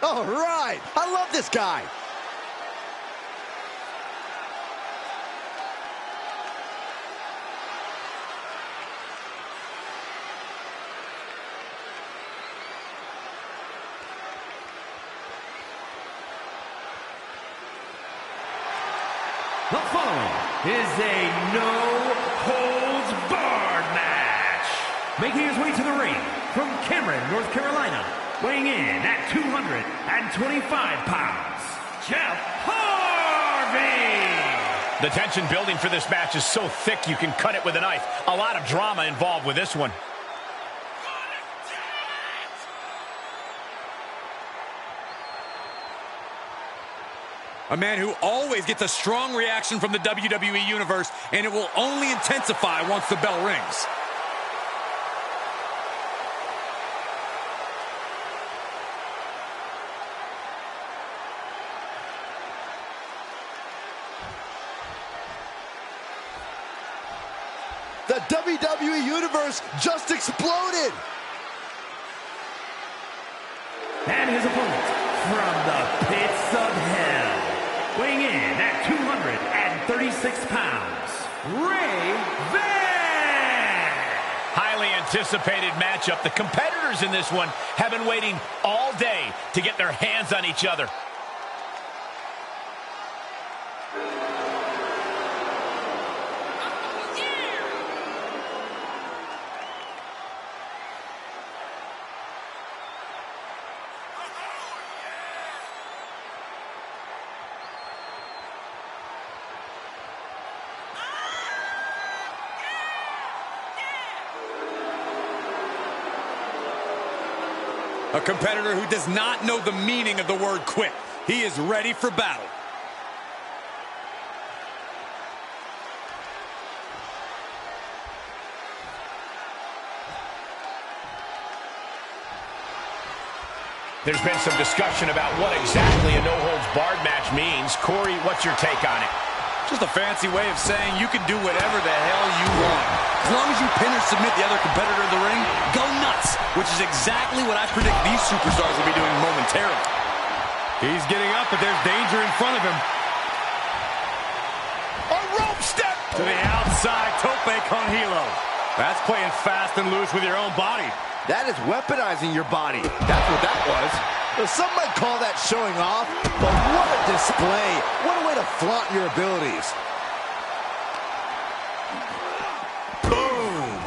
All right. I love this guy. The following is a no-holds-barred match. Making his way to the ring from Cameron, North Carolina, weighing in at 225 pounds, Jeff Harvey. The tension building for this match is so thick you can cut it with a knife. A lot of drama involved with this one. A man who always gets a strong reaction from the WWE Universe, and it will only intensify once the bell rings. The WWE Universe just exploded. And his opponent from the pits of hell, weighing in at 236 pounds, Ray Van. Highly anticipated matchup. The competitors in this one have been waiting all day to get their hands on each other. A competitor who does not know the meaning of the word quit. He is ready for battle. There's been some discussion about what exactly a no-holds-barred match means. Corey, what's your take on it? Just a fancy way of saying you can do whatever the hell you want. As long as you pin or submit the other competitor in the ring, go nuts, which is exactly what I predict these superstars will be doing momentarily. He's getting up, but there's danger in front of him. A rope step! To the outside, tope con hilo. That's playing fast and loose with your own body. That is weaponizing your body. That's what that was. Well, some might call that showing off, but what a display. What a way to flaunt your abilities. Boom!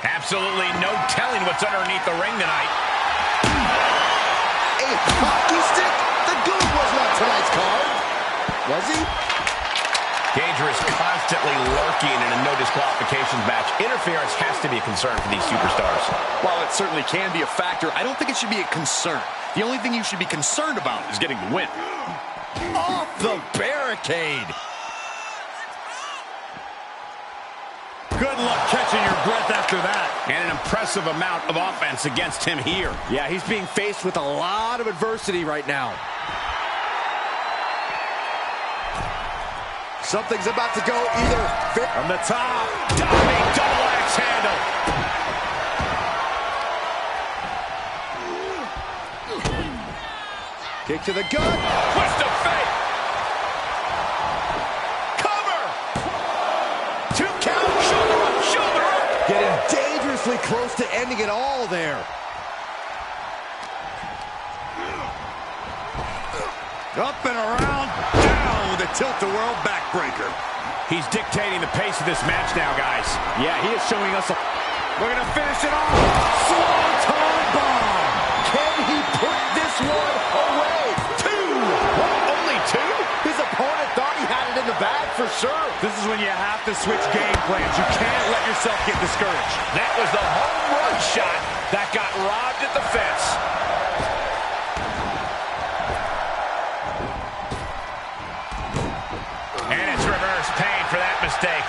Absolutely no telling what's underneath the ring tonight. A hockey stick? The Goon was not tonight's card. Was he? Danger is constantly lurking in a no disqualifications match. Interference has to be a concern for these superstars. While it certainly can be a factor, I don't think it should be a concern. The only thing you should be concerned about is getting the win. Off the barricade. Good luck catching your breath after that. And an impressive amount of offense against him here. Yeah, he's being faced with a lot of adversity right now. Something's about to go either from the top. Diving double axe handle. Kick to the gut. Twist of fate. Cover. 2 count. Shoulder up. Shoulder up. Getting dangerously close to ending it all there. Up and around, down with a tilt-a-whirl backbreaker. He's dictating the pace of this match now, guys. Yeah, he is showing us a... We're going to finish it off. Swanton bomb. Can he put this one away? 2. What? Only 2? His opponent thought he had it in the bag for sure. This is when you have to switch game plans. You can't let yourself get discouraged. That was the home run shot that got robbed at the fence. And it's reverse pain for that mistake.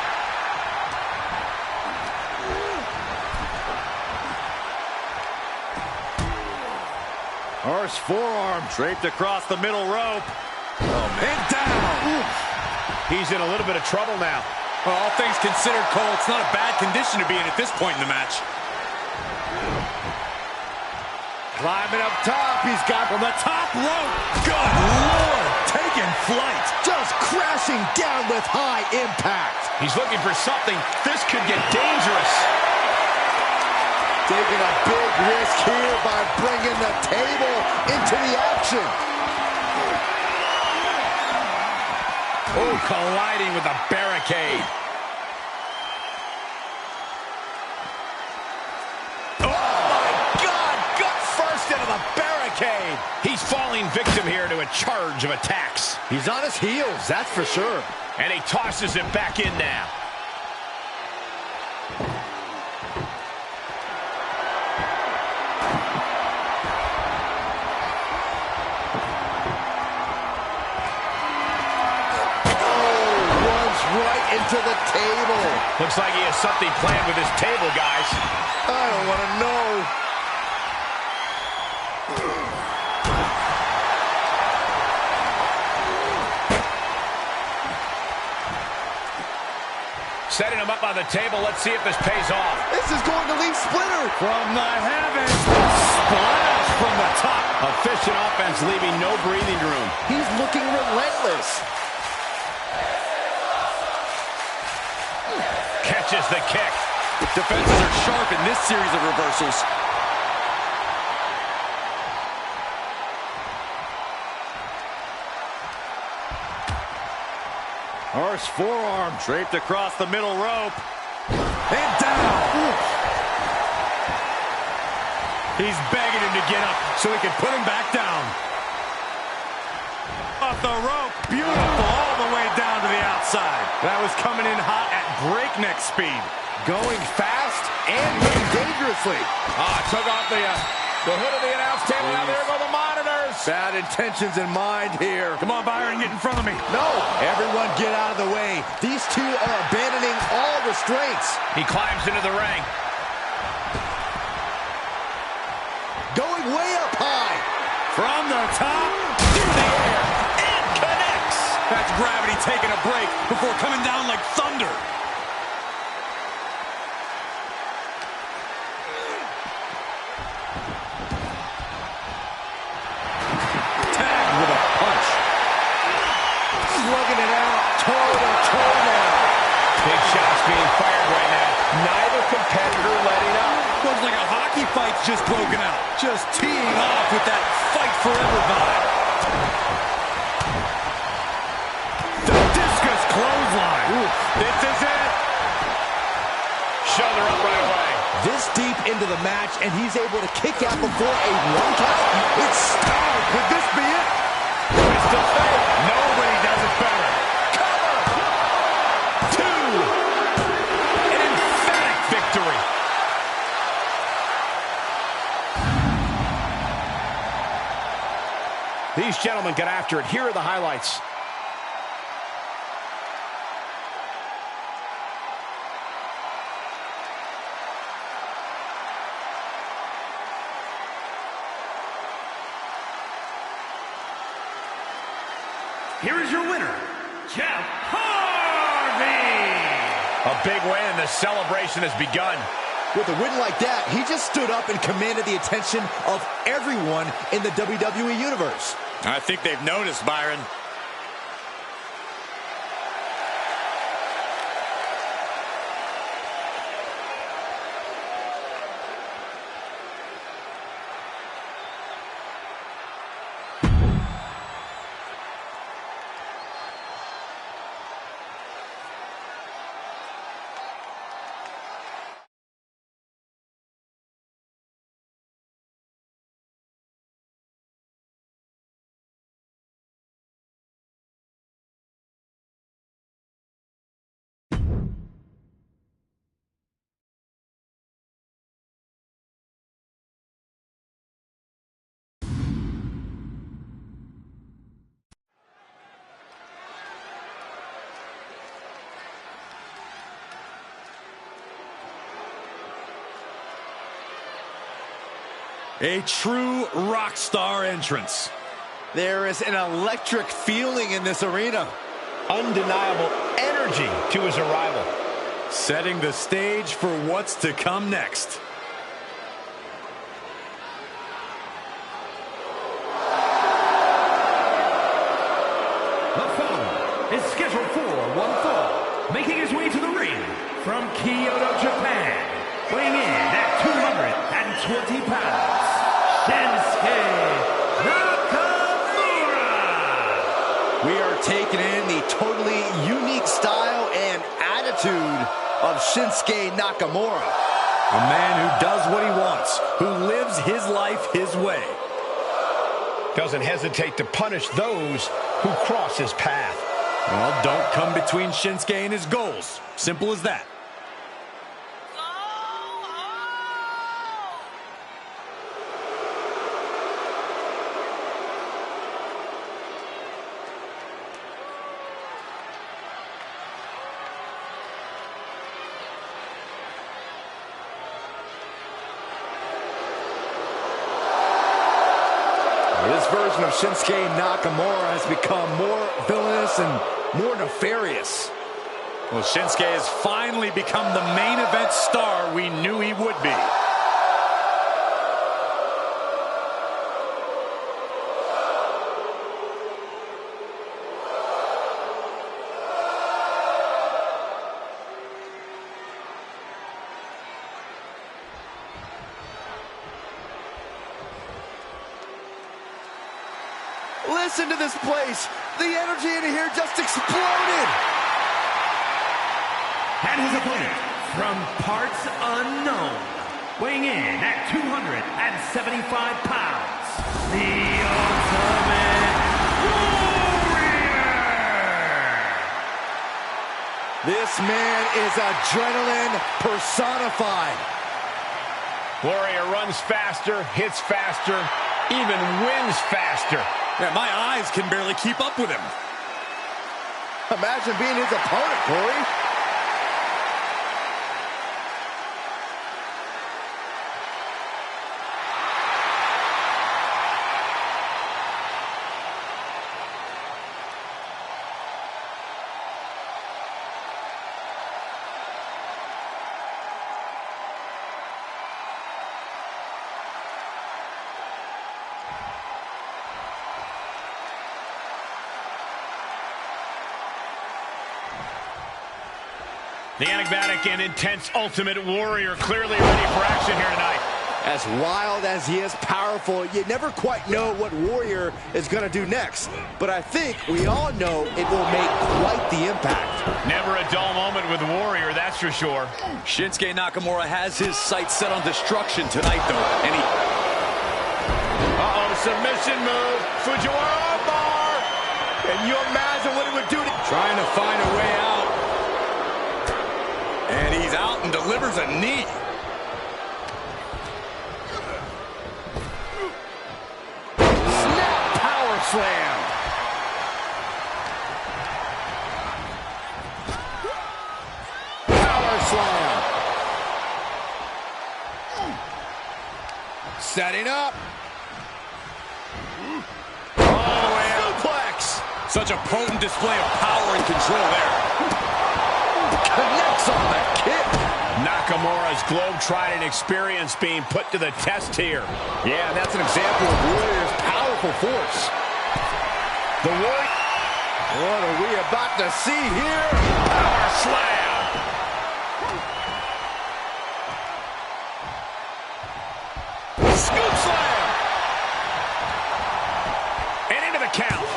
Horse forearm draped across the middle rope. Oh, man. And down. Oof. He's in a little bit of trouble now. Well, all things considered, Cole, it's not a bad condition to be in at this point in the match. Climbing up top, he's got from the top rope. Good Lord, taking flight. Just crashing down with high impact. He's looking for something. This could get dangerous. Taking a big risk here by bringing the table into the action. Oh, colliding with a barricade. Into the barricade. He's falling victim here to a charge of attacks. He's on his heels, that's for sure. And he tosses him back in now. Oh, runs right into the table. Looks like he has something planned with his table, guys. I don't want to know. Setting him up on the table. Let's see if this pays off. This is going to leave Splinter. From the heavens. Splash from the top. Efficient offense, leaving no breathing room. He's looking relentless. Catches the kick. Defenses are sharp in this series of reversals. Horse forearm draped across the middle rope. And down. He's begging him to get up so he can put him back down. Off the rope. Beautiful all the way down to the outside. That was coming in hot at breakneck speed. going fast and moving dangerously. Took off the hood of the announce table. Now there go the monitors. Bad intentions in mind here. Come on, Byron, get in front of me. No, everyone get out of the way. These two are abandoning all restraints. He climbs into the ring. Going way up high. From the top, through the air, and connects. That's gravity taking a break before coming down like thunder. Tagged with a punch. Slugging it out, toe-to-toe now. Big shots being fired right now. Neither competitor letting up. Looks like a hockey fight's just broken out. Just teeing off with that fight forever vibe. The discus clothesline. Ooh. This is it. Shoulder up right away. This deep into the match, and he's able to kick out before a one count. It's time. Could this be it? Twist of fate. Nobody does it better. Cover. 2. An emphatic victory. These gentlemen get after it. Here are the highlights. Here is your winner, Jeff Hardy. A big win, and the celebration has begun. With a win like that, he just stood up and commanded the attention of everyone in the WWE Universe. I think they've noticed, Byron. A true rock star entrance. There is an electric feeling in this arena. Undeniable energy to his arrival. Setting the stage for what's to come next. from Kyoto, Japan, weighing in at 220 pounds, Shinsuke Nakamura. We are taking in the totally unique style and attitude of Shinsuke Nakamura. A man who does what he wants, who lives his life his way. Doesn't hesitate to punish those who cross his path. Well, don't come between Shinsuke and his goals. Simple as that. This version of Shinsuke Nakamura has become more villainous and more nefarious. Well, Shinsuke has finally become the main event star we knew he would be. Listen to this place. The energy in here just exploded. And his opponent, from parts unknown, weighing in at 275 pounds, the Ultimate Warrior! This man is adrenaline personified. Warrior runs faster, hits faster, even wins faster. Yeah, my eyes can barely keep up with him. Imagine being his opponent, Corey. The enigmatic and intense Ultimate Warrior clearly ready for action here tonight. As wild as he is powerful, you never quite know what Warrior is going to do next. But I think we all know it will make quite the impact. Never a dull moment with Warrior, that's for sure. Shinsuke Nakamura has his sights set on destruction tonight, though. And Submission move. Fujiwara bar. Can you imagine what it would do to... trying to find a way out. And he's out and delivers a knee. Snap power slam. Power slam. Setting up. Suplex. Such a potent display of power and control there. Connects on the kick. Nakamura's globe-trotting experience being put to the test here. Yeah, that's an example of Warrior's powerful force. The Warrior... What are we about to see here? Power slam. Scoop slam. And into the count.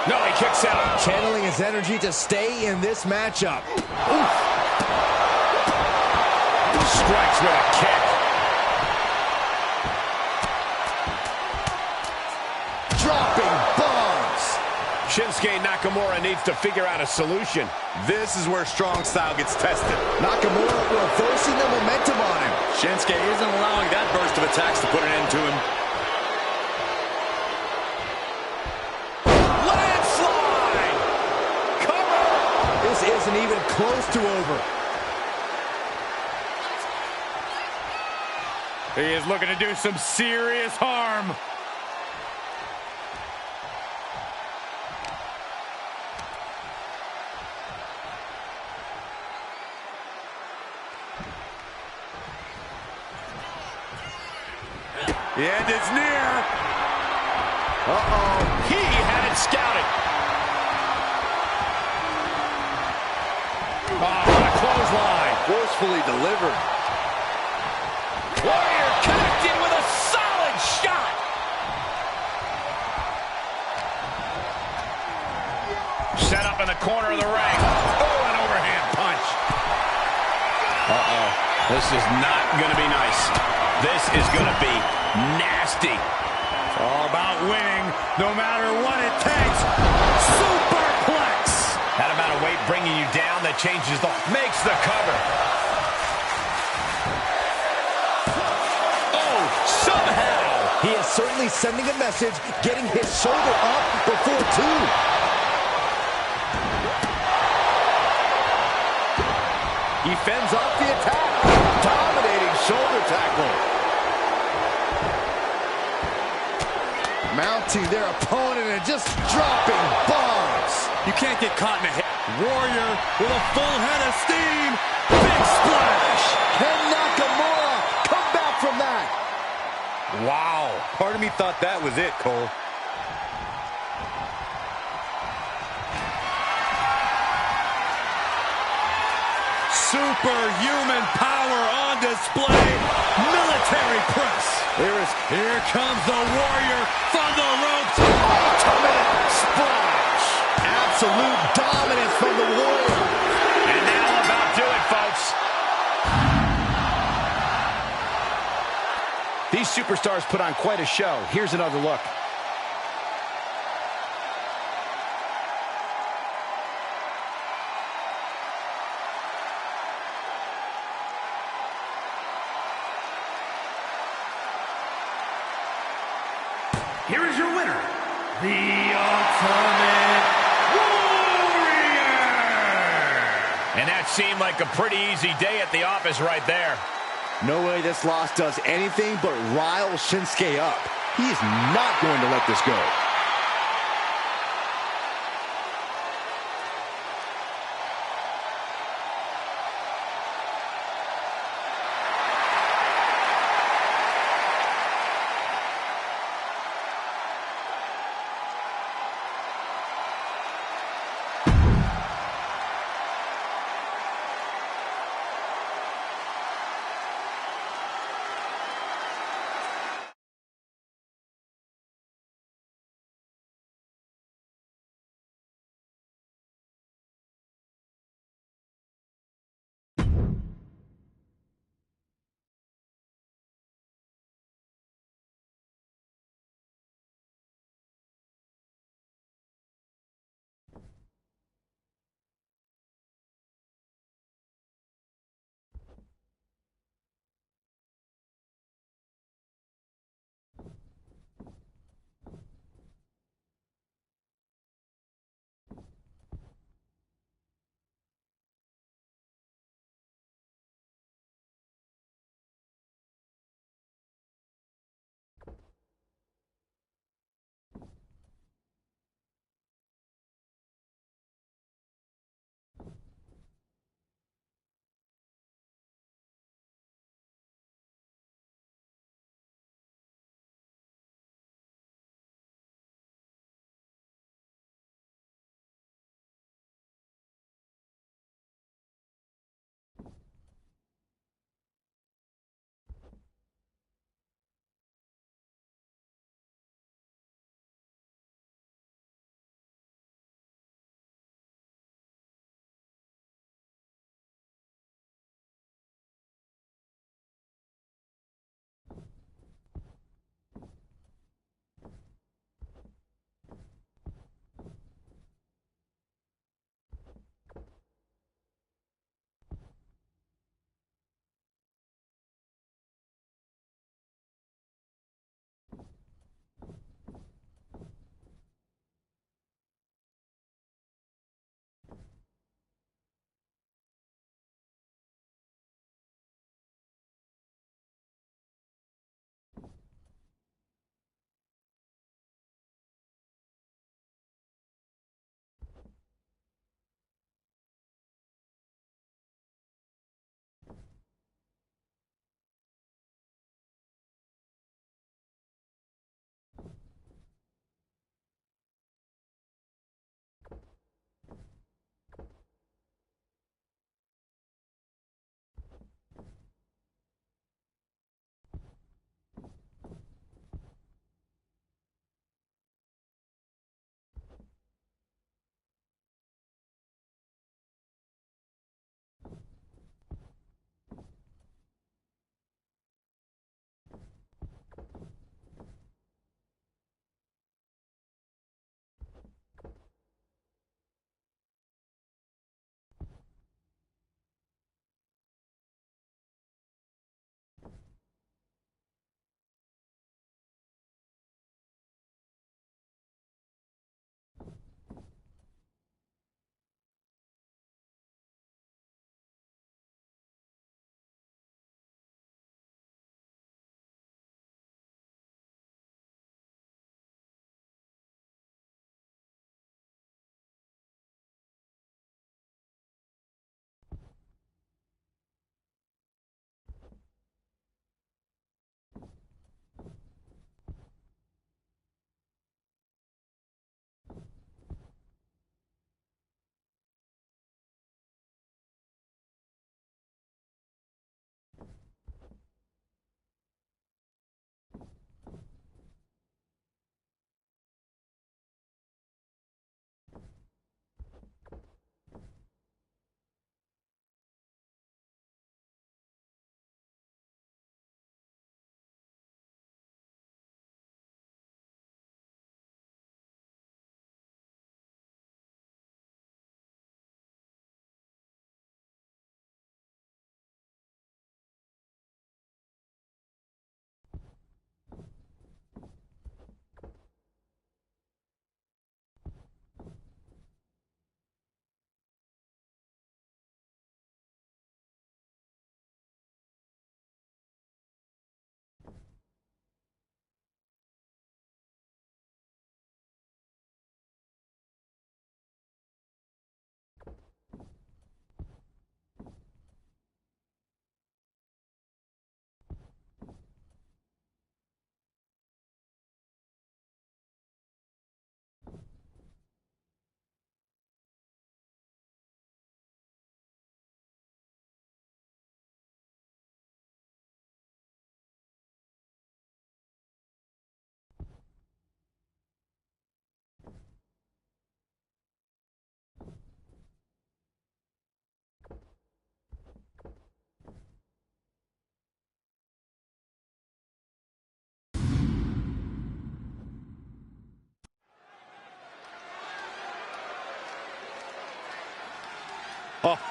No, he kicks out. Channeling his energy to stay in this matchup. Oof. Strikes with a kick. Dropping bombs. Shinsuke Nakamura needs to figure out a solution. This is where strong style gets tested. Nakamura reversing the momentum on him. Shinsuke isn't allowing that burst of attacks to put an end to him. Landslide. Cover. This isn't even close to over. He is looking to do some serious harm. The end is near. Uh-oh. He had it scouted. Oh, what a clothesline. covered. Warrior connected with a solid shot. Set up in the corner of the ring. Oh, an overhand punch. Uh-oh. This is not going to be nice. This is going to be nasty. It's all about winning, no matter what it takes. Superplex. That amount of weight bringing you down, that changes the... Makes the cover. Oh, somehow. He is certainly sending a message, getting his shoulder up before two. He fends off the attack. Dominating shoulder tackle. Mounting their opponent and just dropping bombs. You can't get caught in a hit. Warrior with a full head of steam. Big splash. Can Nakamura come back from that? Wow. Part of me thought that was it, Cole. Superhuman power on display. Military press. Here comes the Warrior from the ropes. Ultimate splash. Absolute dominance from the Warrior. And that'll about do it, folks. These superstars put on quite a show. Here's another look. Here is your winner, the Ultimate Warrior! And that seemed like a pretty easy day at the office right there. No way this loss does anything but rile Shinsuke up. He is not going to let this go.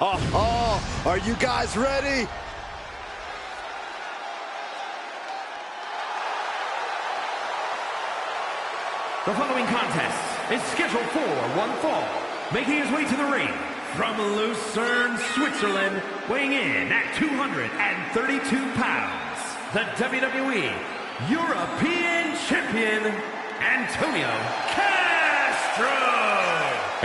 Oh, are you guys ready? The following contest is scheduled for one fall. Making his way to the ring from Lucerne, Switzerland, weighing in at 232 pounds, the WWE European Champion, Antonio Castro.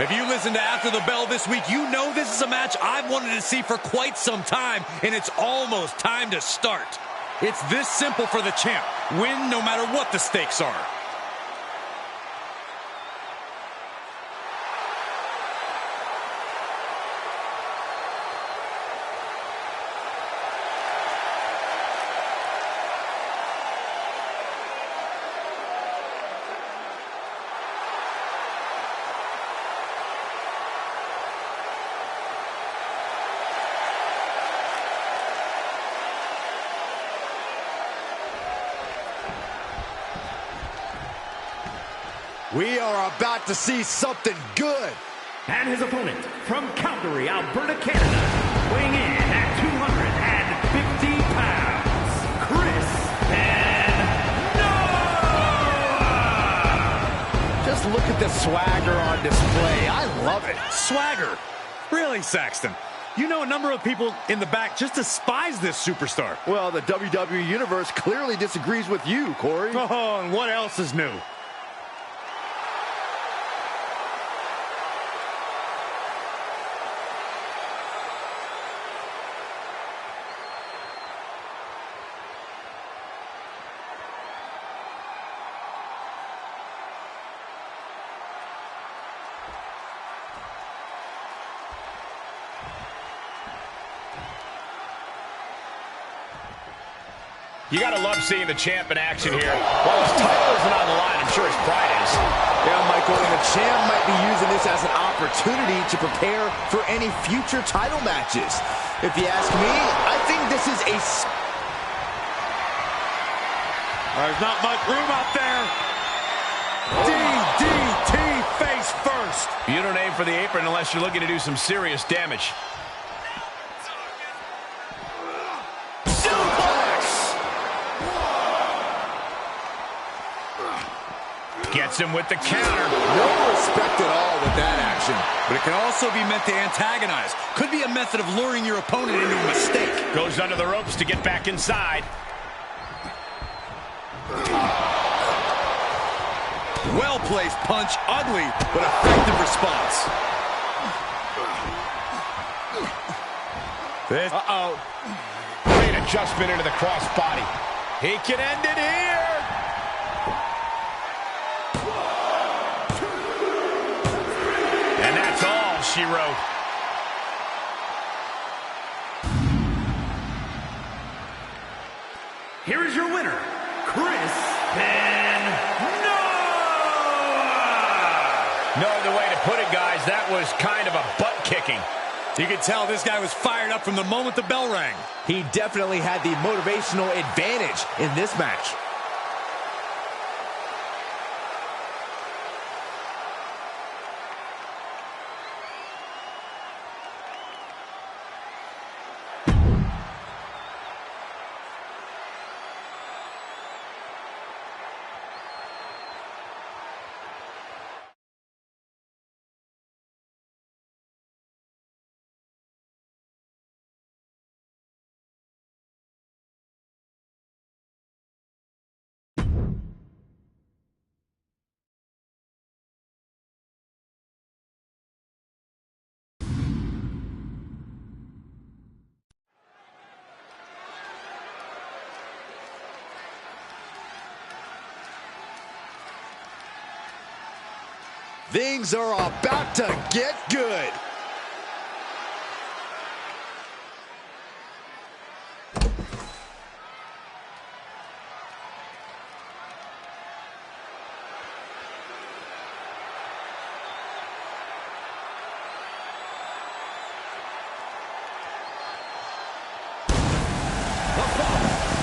If you listened to After the Bell this week, you know this is a match I've wanted to see for quite some time, and it's almost time to start. It's this simple for the champ. Win no matter what the stakes are. We are about to see something good. And his opponent from Calgary, Alberta, Canada, weighing in at 250 pounds, Chris Benoit. Just look at the swagger on display. I love it. Swagger? Really, Saxton? You know a number of people in the back just despise this superstar. Well, the WWE Universe clearly disagrees with you, Corey. Oh, and what else is new? You gotta love seeing the champ in action here. While his title isn't on the line, I'm sure his pride is. Yeah, Michael, and the champ might be using this as an opportunity to prepare for any future title matches. If you ask me, I think this is a... There's not much room out there. DDT face first. You don't aim for the apron unless you're looking to do some serious damage. Gets him with the counter. No respect at all with that action. But it can also be meant to antagonize. Could be a method of luring your opponent into a mistake. Goes under the ropes to get back inside. Well-placed punch. Ugly, but effective response. Uh-oh. Great adjustment into the crossbody. He can end it here. And that's all she wrote. Here is your winner, Chris Benoit. No other way to put it, guys. That was kind of a butt-kicking. You could tell this guy was fired up from the moment the bell rang. He definitely had the motivational advantage in this match. Things are about to get good.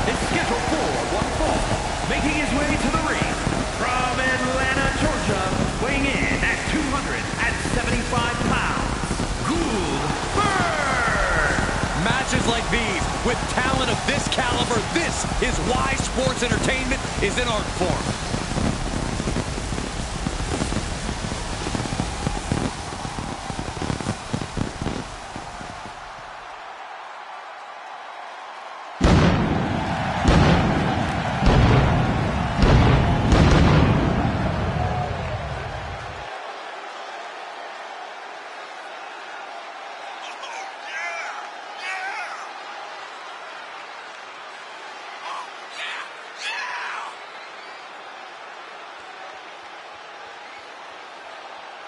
Is scheduled for one fall, making his way to the ring from Atlanta, Georgia, weighing in at 275 pounds, Goldberg. matches like these, with talent of this caliber, this is why sports entertainment is an art form.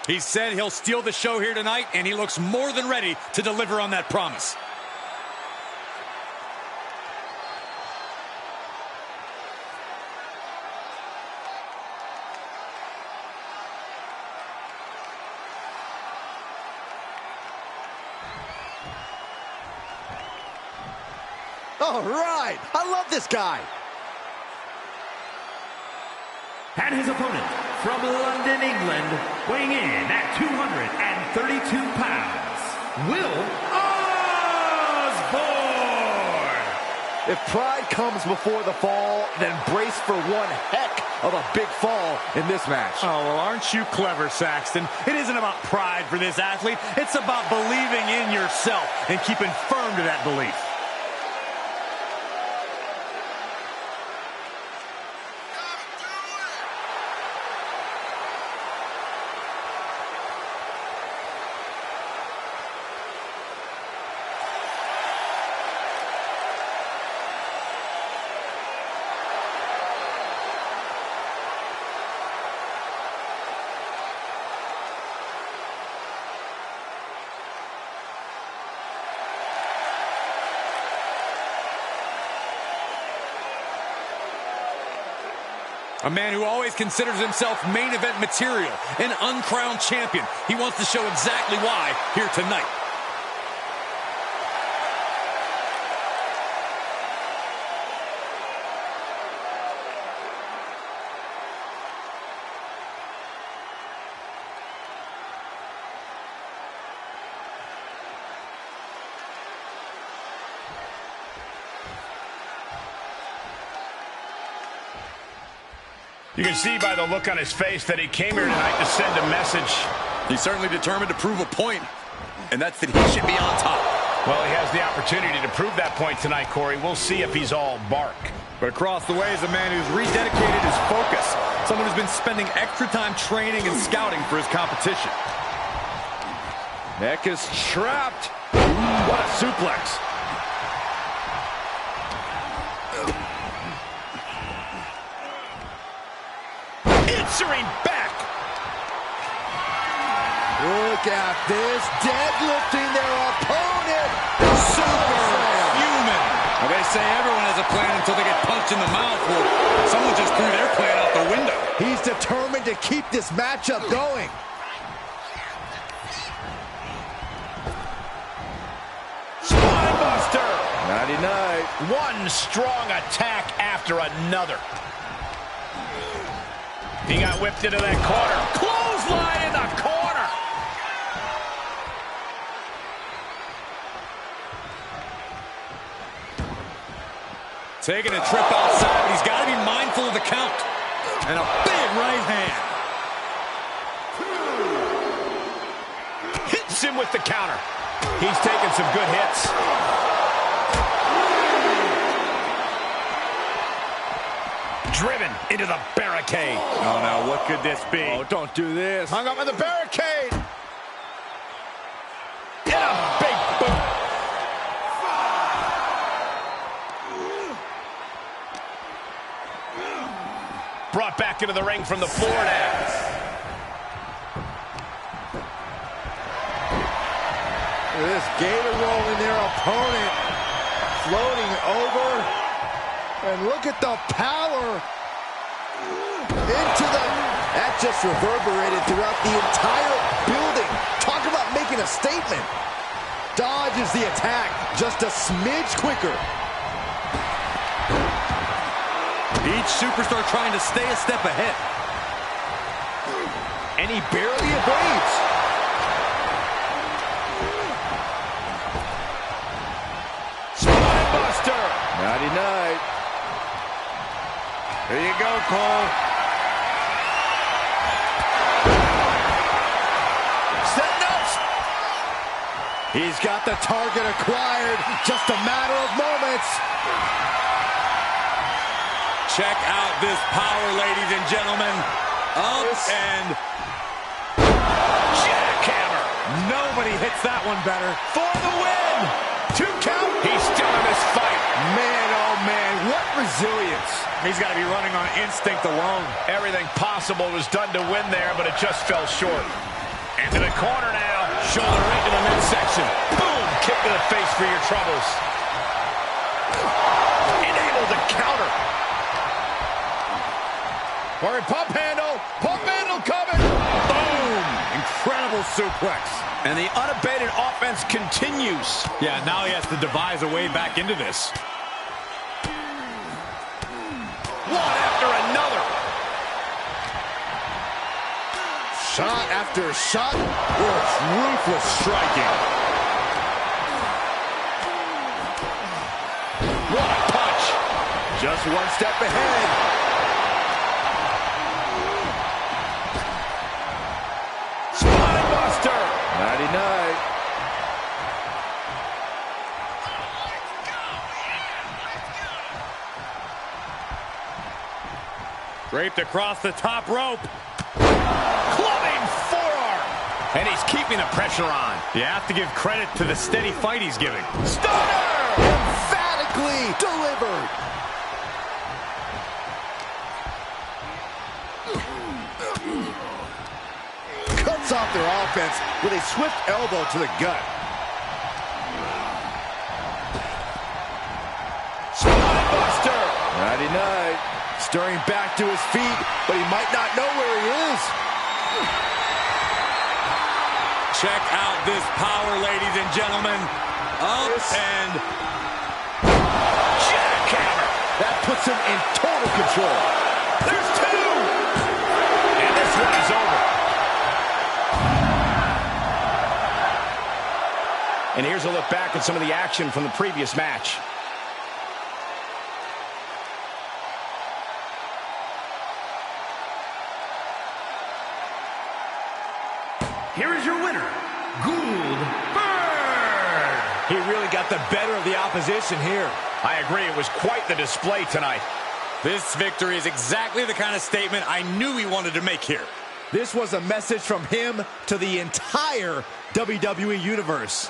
He said he'll steal the show here tonight, and he looks more than ready to deliver on that promise. All right, I love this guy. And his opponent, from London, England, weighing in at 232 pounds, Will Osborne. If pride comes before the fall, then brace for one heck of a big fall in this match. Oh, well, aren't you clever, Saxton? It isn't about pride for this athlete. It's about believing in yourself and keeping firm to that belief. A man who always considers himself main event material, an uncrowned champion. He wants to show exactly why here tonight. You can see by the look on his face that he came here tonight to send a message. He's certainly determined to prove a point, and that's that he should be on top. Well, he has the opportunity to prove that point tonight, Corey. We'll see if he's all bark. But across the way is a man who's rededicated his focus. Someone who's been spending extra time training and scouting for his competition. Neck is trapped. What a suplex. Answering back. Look at this, deadlifting their opponent. Superhuman. Now they say everyone has a plan until they get punched in the mouth. Well, someone just threw their plan out the window. He's determined to keep this matchup going. Spinebuster. 99. One strong attack after another. He got whipped into that corner. Clothesline in the corner. Taking a trip outside, but he's got to be mindful of the count. And a big right hand. Hits him with the counter. He's taking some good hits. Driven into the barricade. Oh, now what could this be? Oh, don't do this. Hung up in the barricade. And a big boot. Brought back into the ring from the floor now. This gator rolling their opponent. Floating over. And look at the power. Into the... That just reverberated throughout the entire building. Talk about making a statement. Dodges the attack just a smidge quicker. Each superstar trying to stay a step ahead. And he barely evades. Nighty-night. Here you go, Cole. Setting up. He's got the target acquired. Just a matter of moments. Check out this power, ladies and gentlemen. Up and Jackhammer. Nobody hits that one better. For the win. 2 count. He's still in this fight. Man, oh man, what resilience. He's got to be running on instinct alone. Everything possible was done to win there, but it just fell short. Into the corner now. Shoulder right to the midsection. Boom! Kick to the face for your troubles. Enabled to counter. Or pump handle. Pump handle coming. Boom! Incredible suplex. And the unabated offense continues. Yeah, now he has to devise a way back into this. One after another. Shot after shot. Ruthless striking. What a punch. Just one step ahead. Spinebuster. Nighty-night. Draped across the top rope. Clubbing forearm. And he's keeping the pressure on. You have to give credit to the steady fight he's giving. Stunner. Emphatically delivered. Cuts off their offense with a swift elbow to the gut. Spinebuster. Nighty-night. Stirring back to his feet, but he might not know where he is. check out this power, ladies and gentlemen. Up and jackhammer. That puts him in total control. There's 2. And this one is over. And here's a look back at some of the action from the previous match. Here is your winner, Goldberg. He really got the better of the opposition here. I agree, it was quite the display tonight. this victory is exactly the kind of statement I knew he wanted to make here. This was a message from him to the entire WWE Universe.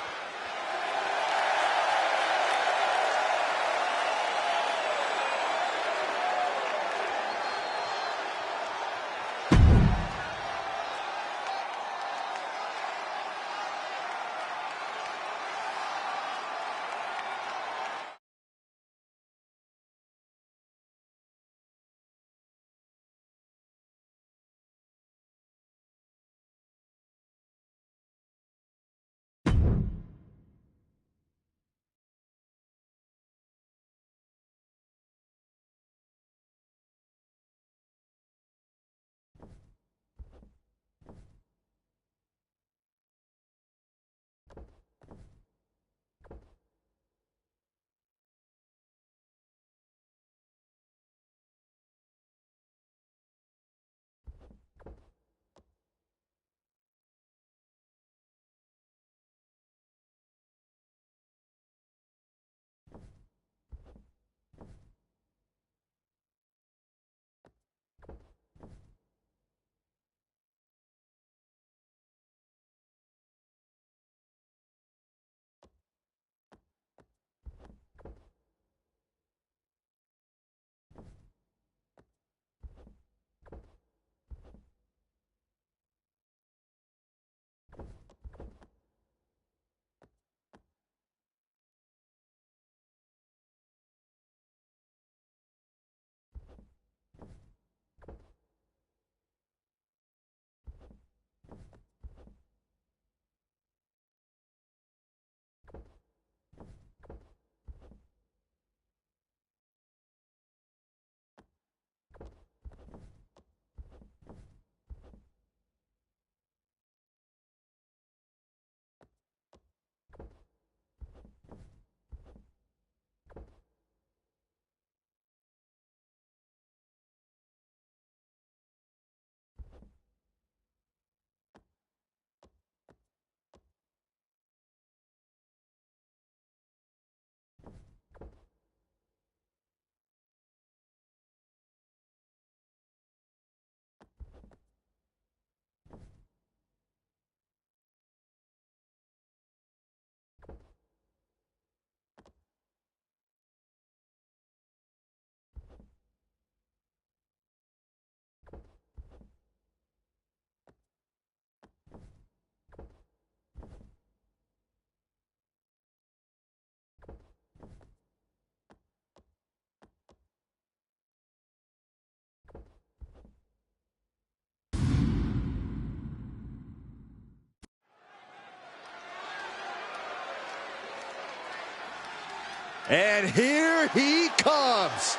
And here he comes.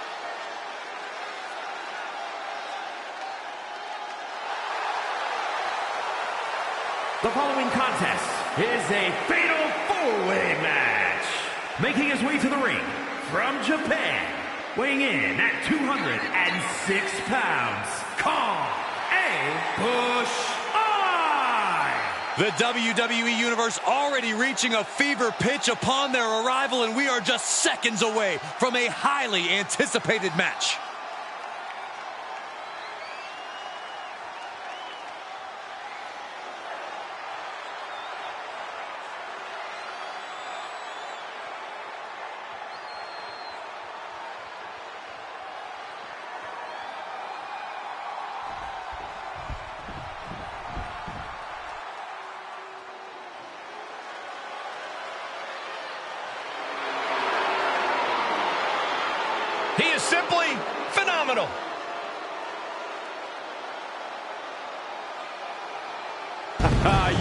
The following contest is a fatal four-way match. Making his way to the ring from Japan, weighing in at 206 pounds, The WWE Universe already reaching a fever pitch upon their arrival, and we are just seconds away from a highly anticipated match. He is simply phenomenal.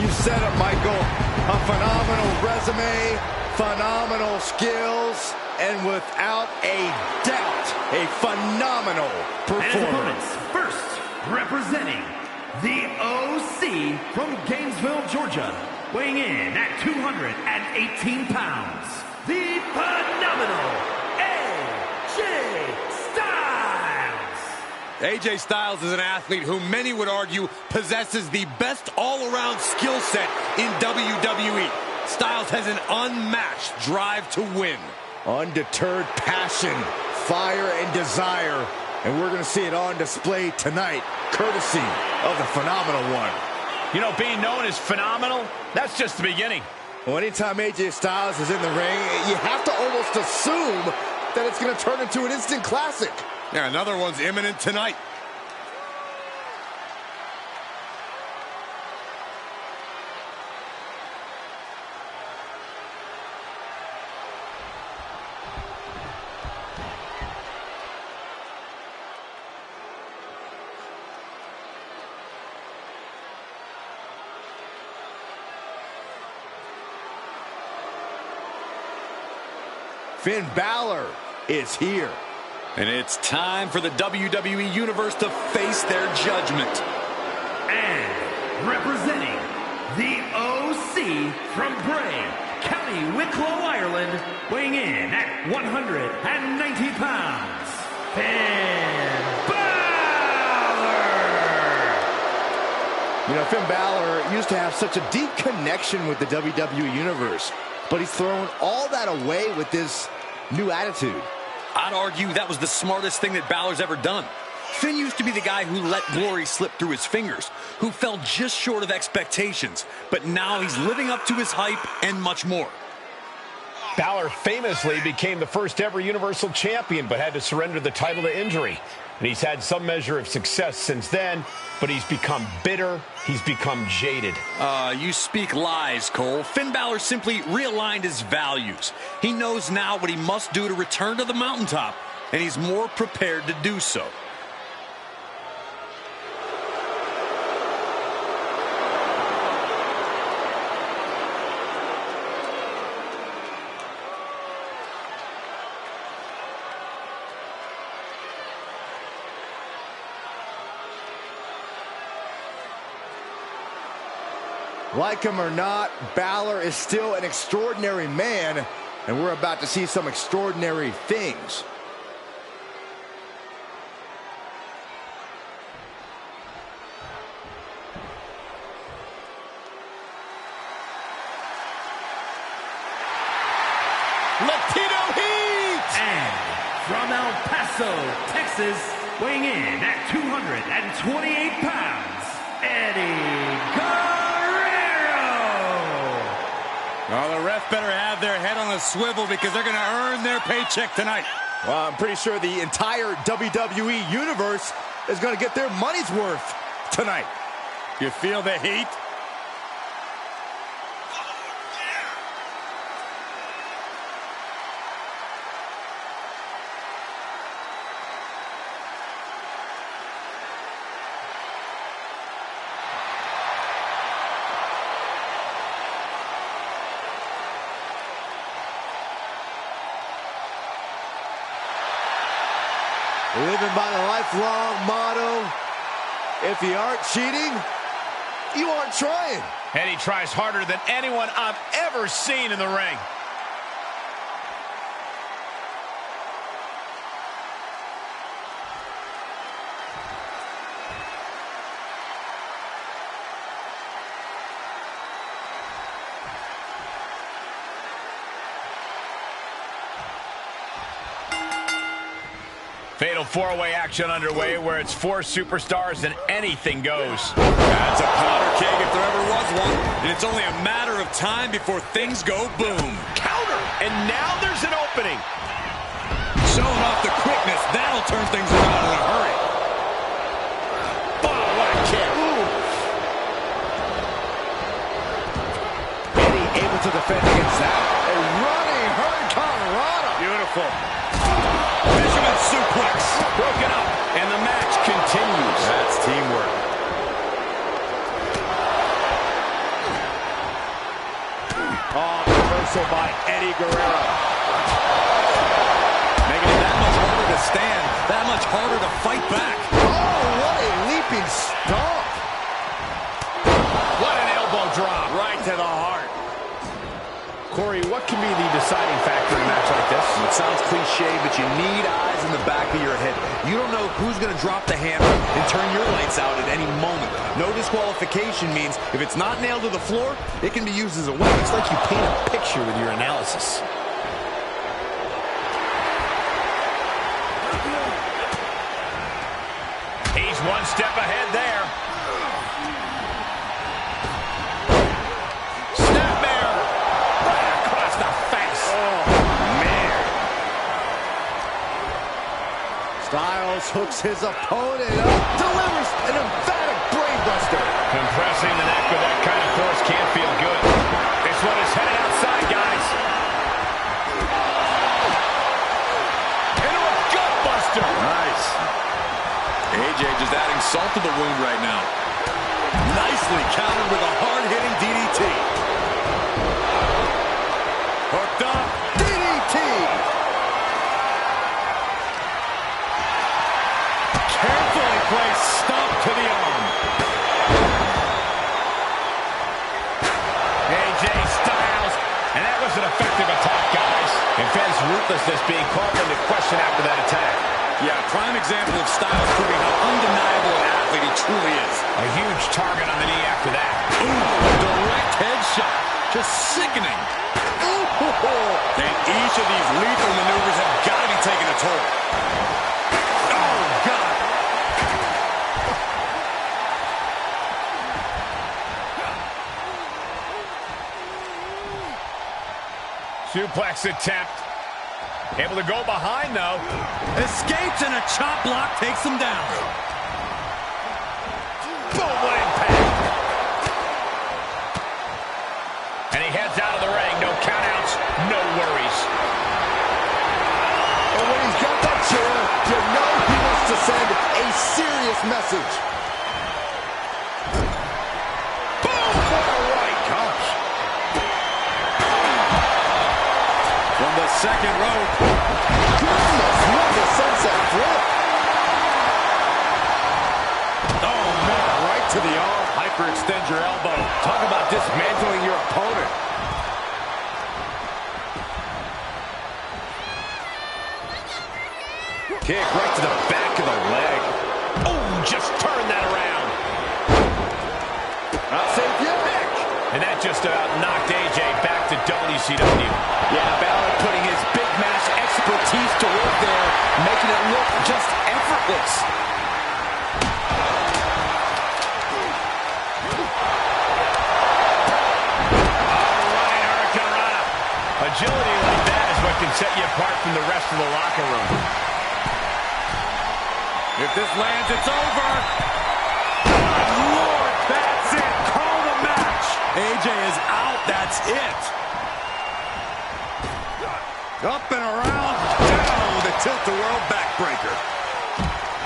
You said it, Michael. A phenomenal resume, phenomenal skills, and without a doubt, a phenomenal And his performance. opponents, first, representing the OC from Gainesville, Georgia, weighing in at 218 pounds, the phenomenal AJ Styles. AJ Styles is an athlete who many would argue possesses the best all-around skill set in WWE. Styles has an unmatched drive to win. Undeterred passion, fire, and desire. And we're going to see it on display tonight, courtesy of the Phenomenal One. You know, being known as phenomenal, that's just the beginning. Well, anytime AJ Styles is in the ring, you have to almost assume that it's going to turn into an instant classic. Yeah, another one's imminent tonight. Finn Balor is here. And it's time for the WWE Universe to face their judgment. And representing the OC from Bray, County Wicklow, Ireland, weighing in at 190 pounds, Finn Balor. You know, Finn Balor used to have such a deep connection with the WWE Universe, but he's thrown all that away with this new attitude. I'd argue that was the smartest thing that Balor's ever done. Finn used to be the guy who let glory slip through his fingers, who fell just short of expectations, but now he's living up to his hype and much more. Balor famously became the first ever Universal Champion, but had to surrender the title to injury. And he's had some measure of success since then, but he's become bitter, he's become jaded. You speak lies, Cole. Finn Balor simply realigned his values. He knows now what he must do to return to the mountaintop, and he's more prepared to do so. Like him or not, Balor is still an extraordinary man, and we're about to see some extraordinary things. Latino Heat! And from El Paso, Texas, weighing in at 228 pounds, Eddie Guerrero. Oh, the ref better have their head on a swivel because they're going to earn their paycheck tonight. Well, I'm pretty sure the entire WWE Universe is going to get their money's worth tonight. You feel the heat? Living by the lifelong motto, if you aren't cheating, you aren't trying. And he tries harder than anyone I've ever seen in the ring. Fatal four-way action underway where it's 4 superstars and anything goes. That's a powder keg if there ever was one. And it's only a matter of time before things go boom. Counter! And now there's an opening. Showing off the quickness. That'll turn things around in a hurry. Oh, what a kick. Eddie able to defend against that. A running hurricanrana. Beautiful. Fisherman suplex. Broken up, and the match continues. That's teamwork. Oh, reversal by Eddie Guerrero. Making it that much harder to stand, that much harder to fight back. Oh, what a leaping stomp. What an elbow drop. Right to the heart. Corey, what can be the deciding factor in a match like this? It sounds cliche, but you need eyes in the back of your head. You don't know who's going to drop the hammer and turn your lights out at any moment. No disqualification means if it's not nailed to the floor, it can be used as a weapon. It's like you paint a picture with your analysis. He's one step ahead there. Snapmare. Right across the face. Oh, man. Styles hooks his opponent up, delivers an emphatic brainbuster. Compressing the neck with that kind of force can't feel good. This one is headed outside, guys. Into a gutbuster. Nice. AJ just adding salt to the wound right now. Nicely countered with a hard-hitting DDT. Hooked up. DDT. Carefully placed stomp to the arm. AJ Styles. And that was an effective attack, guys. And fans' ruthlessness being called into question after that attack. Yeah, prime example of Styles proving how undeniable an athlete he truly is. A huge target on the knee after that. Ooh, direct headshot. Just sickening. Ooh. And each of these lethal maneuvers have got to be taking a toll. Oh, God. Suplex attempt. Able to go behind, though. Escapes and a chop block takes him down. Boom, what impact. And he heads out of the ring. No countouts, no worries. And when he's got that chair, you know he wants to send a serious message. Boom, what a right. Gosh. From the second rope. Goodness, what a sunset flip. Oh, man. Right to the arm. Hyperextend your elbow. Talk about dismantling your opponent. Kick right to the back of the leg. Oh, just turn that around. Not safe yet. And that just about knocked AJ back to WCW. Yeah, Balor putting his big match expertise to work there, making it look just effortless. Alright, Hurricanrana. Agility like that is what can set you apart from the rest of the locker room. If this lands, it's over. Good Lord, that's it. Call the match. AJ is out. That's it. Up and around. Down with a tilt-the-world backbreaker.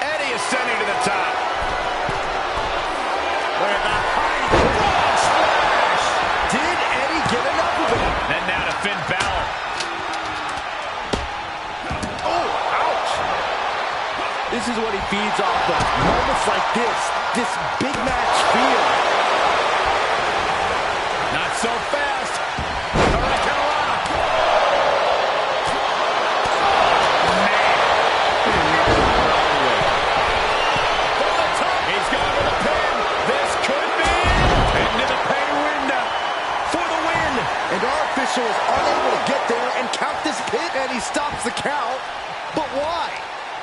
Eddie ascending to the top. Look at that height. Frog splash. Did Eddie get enough of it? And now to Finn Balor. Oh, ouch. This is what he feeds off of. Moments like this big match feel. Not so fast. Hurricanrana. From the top. He's gone to the pin. This could be into the pay window for the win. And our official is unable to get there and count this pin. And he stops the count. But why?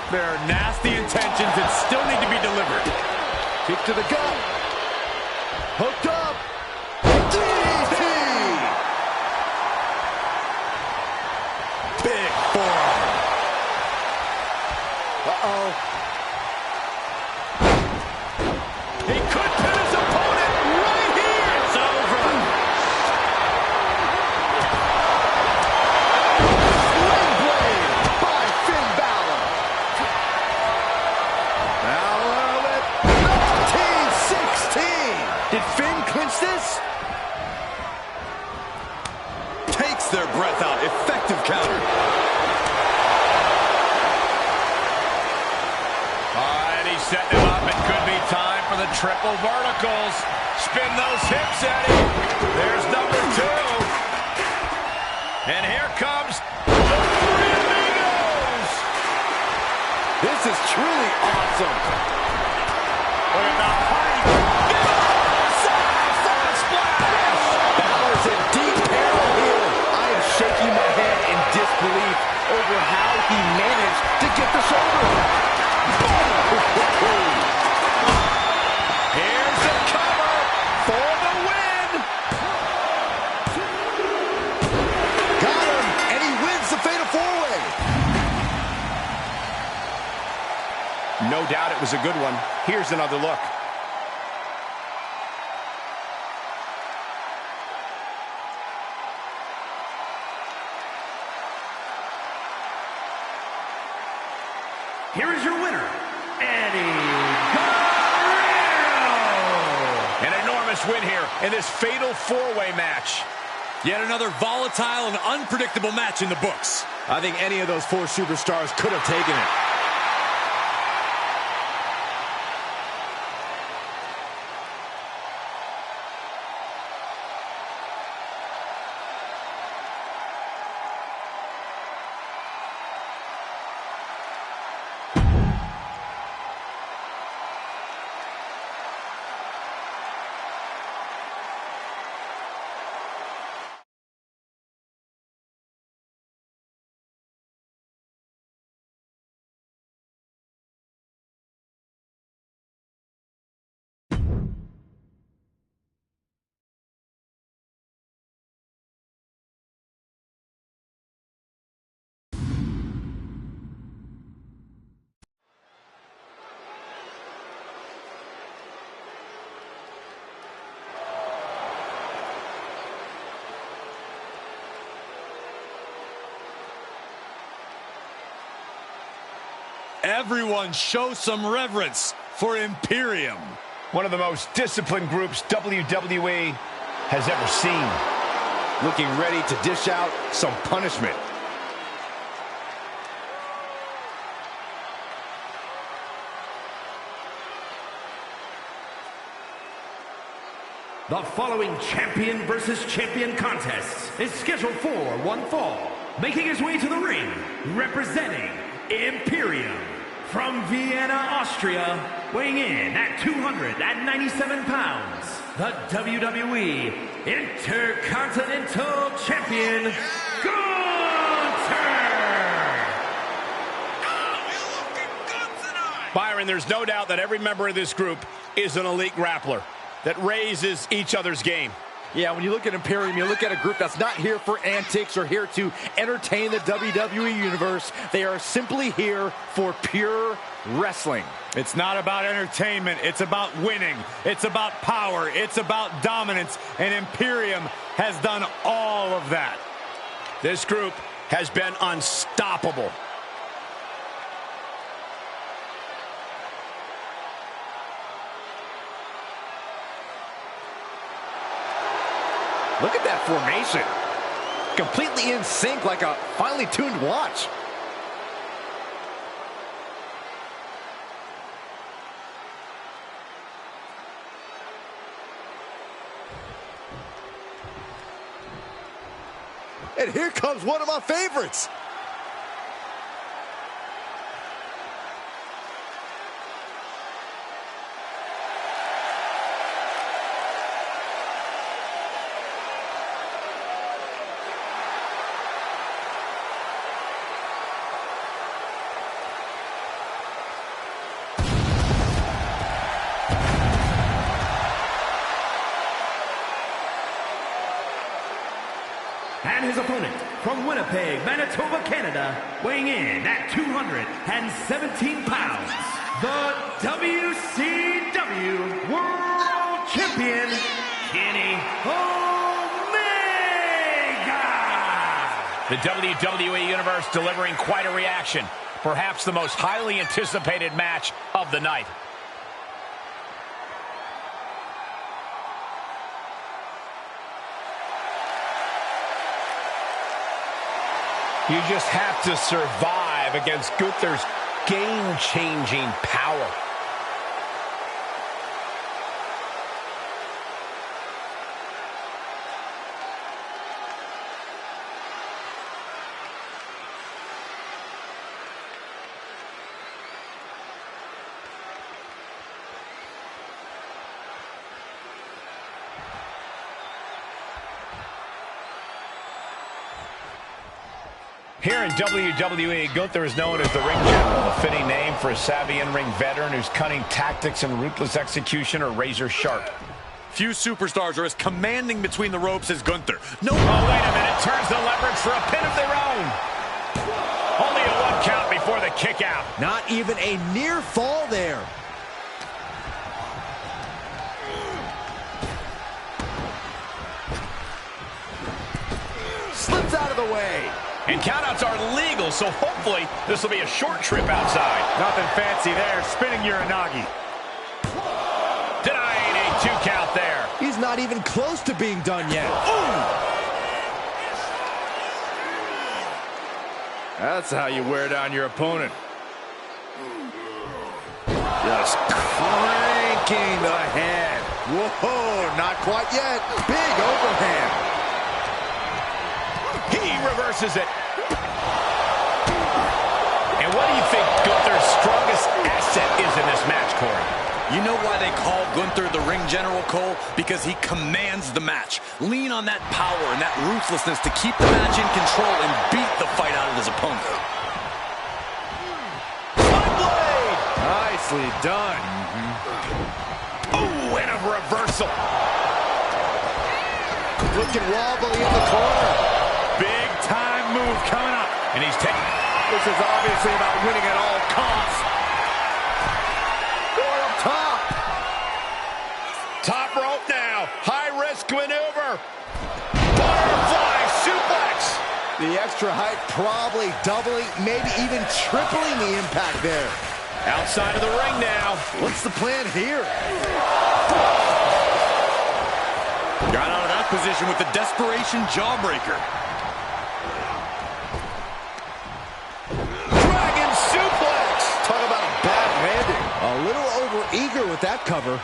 There are nasty intentions that still need to be delivered. Kick to the gut. Hooked up. DDT. Big forearm. Uh-oh. He could pin his opponent right here. It's over. Sling blade by Finn Balor. Balor with 1916. Did Finn clinch this? Takes their breath out. Effective counter. All right, he's setting him up. It could be time for the triple verticals. Spin those hips, Eddie. There's number 2. And here comes the Three Amigos. This is truly awesome. Look at the height. Balor's in deep peril here. I am shaking my head in disbelief over how he managed to get the shoulder. Here's the cover for the win. Got him, and he wins the Fatal 4-Way. No doubt it was a good one. Here's another look. Here is your winner, Eddie Guerrero. An enormous win here in this fatal 4-way match. Yet another volatile and unpredictable match in the books. I think any of those 4 superstars could have taken it. Everyone show some reverence for Imperium. One of the most disciplined groups WWE has ever seen. Looking ready to dish out some punishment. The following champion versus champion contest is scheduled for one fall. Making his way to the ring, representing Imperium from Vienna, Austria, weighing in at 297 pounds, the WWE Intercontinental Champion, Gunther! Byron, there's no doubt that every member of this group is an elite grappler that raises each other's game. Yeah, when you look at Imperium, you look at a group that's not here for antics or here to entertain the WWE Universe. They are simply here for pure wrestling. It's not about entertainment. It's about winning. It's about power. It's about dominance. And Imperium has done all of that. This group has been unstoppable. Look at that formation. Completely in sync like a finely tuned watch. And here comes one of my favorites. And his opponent from Winnipeg, Manitoba, Canada, weighing in at 217 pounds, the WCW World Champion, Kenny Omega! The WWE Universe delivering quite a reaction. Perhaps the most highly anticipated match of the night. You just have to survive against Gunther's game-changing power. Here in WWE, Gunther is known as the Ring General, a fitting name for a savvy in-ring veteran whose cunning tactics and ruthless execution are razor sharp. Few superstars are as commanding between the ropes as Gunther. No. Oh, wait a minute. Turns the leverage for a pin of their own. Only a 1 count before the kick out. Not even a near fall there. Slips out of the way. And countouts are legal, so hopefully this will be a short trip outside. Nothing fancy there. Spinning Uranagi. Denying a 2 count there. He's not even close to being done yet. Ooh! That's how you wear down your opponent. Just cranking the head. Whoa, not quite yet. Big overhand. He reverses it. And what do you think Gunther's strongest asset is in this match, Corey? You know why they call Gunther the Ring General, Cole? Because he commands the match. Lean on that power and that ruthlessness to keep the match in control and beat the fight out of his opponent. Blade! Nicely done. Ooh, and a reversal. Looking wobbly in the corner. Big time move coming up. And he's taking... This is obviously about winning at all costs. Going up top. Top rope now. High-risk maneuver. Butterfly suplex. The extra height probably doubling, maybe even tripling the impact there. Outside of the ring now. What's the plan here? Got out of that position with the desperation jawbreaker. Dragon suplex. Talk about a bad landing. A little over-eager with that cover.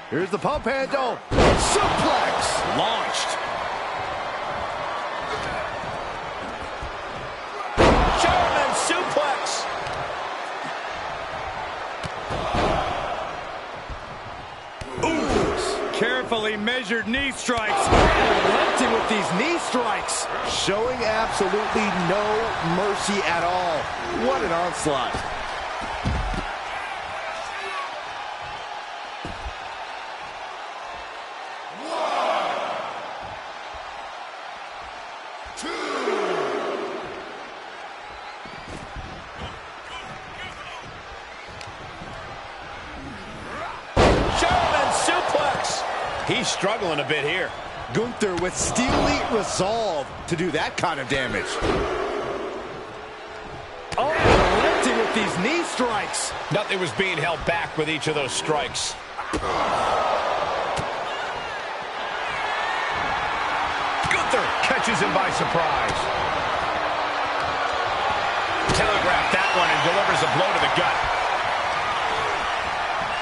Here's the pump handle. Suplex. Launched. German suplex. Ooh. Carefully measured knee strikes. Relenting with these knee strikes. Showing absolutely no mercy at all. What an onslaught. He's struggling a bit here. Gunther with steely resolve to do that kind of damage. Oh, relenting with these knee strikes. Nothing was being held back with each of those strikes. Gunther catches him by surprise. telegraphed that one and delivers a blow to the gut.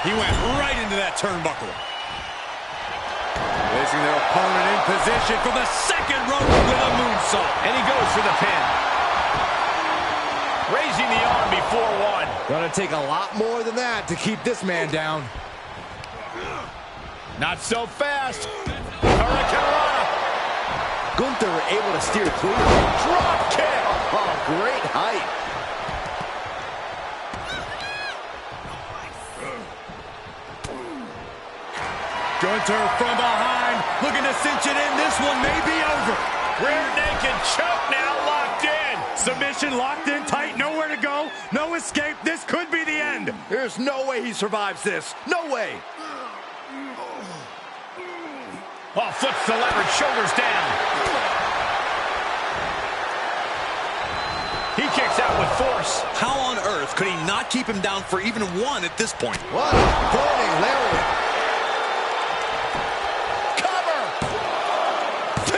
He went right into that turnbuckle. Placing their opponent in position from the second rope with a moonsault. And he goes for the pin. Raising the arm before one. Gonna take a lot more than that to keep this man down. Not so fast. Hurricanrana. Gunther able to steer clear. Drop kick. Oh, great height. Gunther from behind, looking to cinch it in. This one may be over. Rear naked choke now locked in. Submission locked in tight, nowhere to go, no escape. This could be the end. There's no way he survives this. No way. Oh, flips the leverage, shoulders down. He kicks out with force. How on earth could he not keep him down for even one at this point? What a burning lariat. Cover. 2.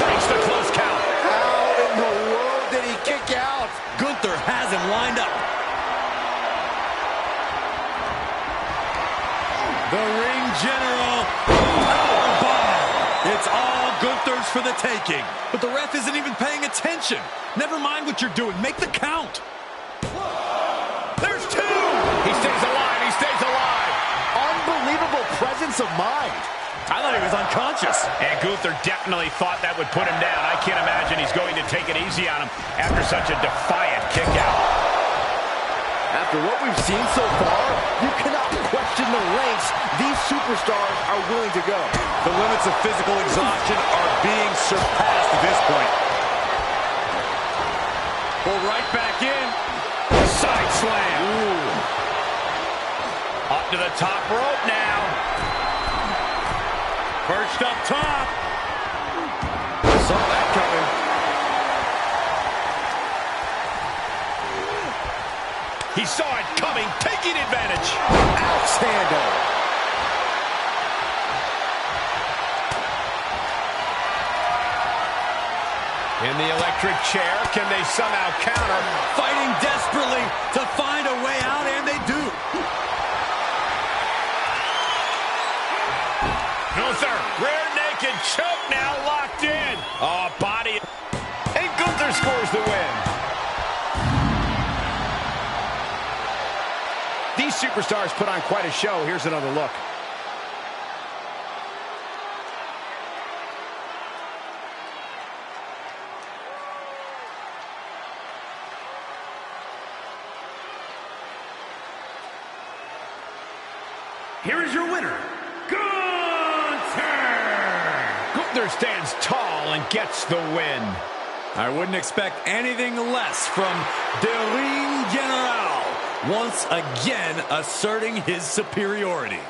Breaks the close count. How in the world did he kick out? Gunther has him lined up. The ring general, powerbomb. It's all Gunther's for the taking. But the ref isn't even paying attention. Never mind what you're doing. Make the count. There's 2. He stays alive. He stays alive. Unbelievable presence of mind. I thought he was unconscious. And Gunther definitely thought that would put him down. I can't imagine he's going to take it easy on him after such a defiant kick out. After what we've seen so far, you cannot question the lengths these superstars are willing to go. The limits of physical exhaustion are being surpassed at this point. Pulled right back in. Side slam. Ooh. Up to the top rope now. Perched up top. Saw that coming. He saw it coming, taking advantage. Outstanding. In the electric chair, can they somehow counter? Fighting desperately to find a way out, and they do. Gunther, rear naked choke now locked in. Oh, body. And Gunther scores the win. These superstars put on quite a show. Here's another look. Here is your winner, Gunther! Gunther stands tall and gets the win. I wouldn't expect anything less from the Ring General, once again asserting his superiority.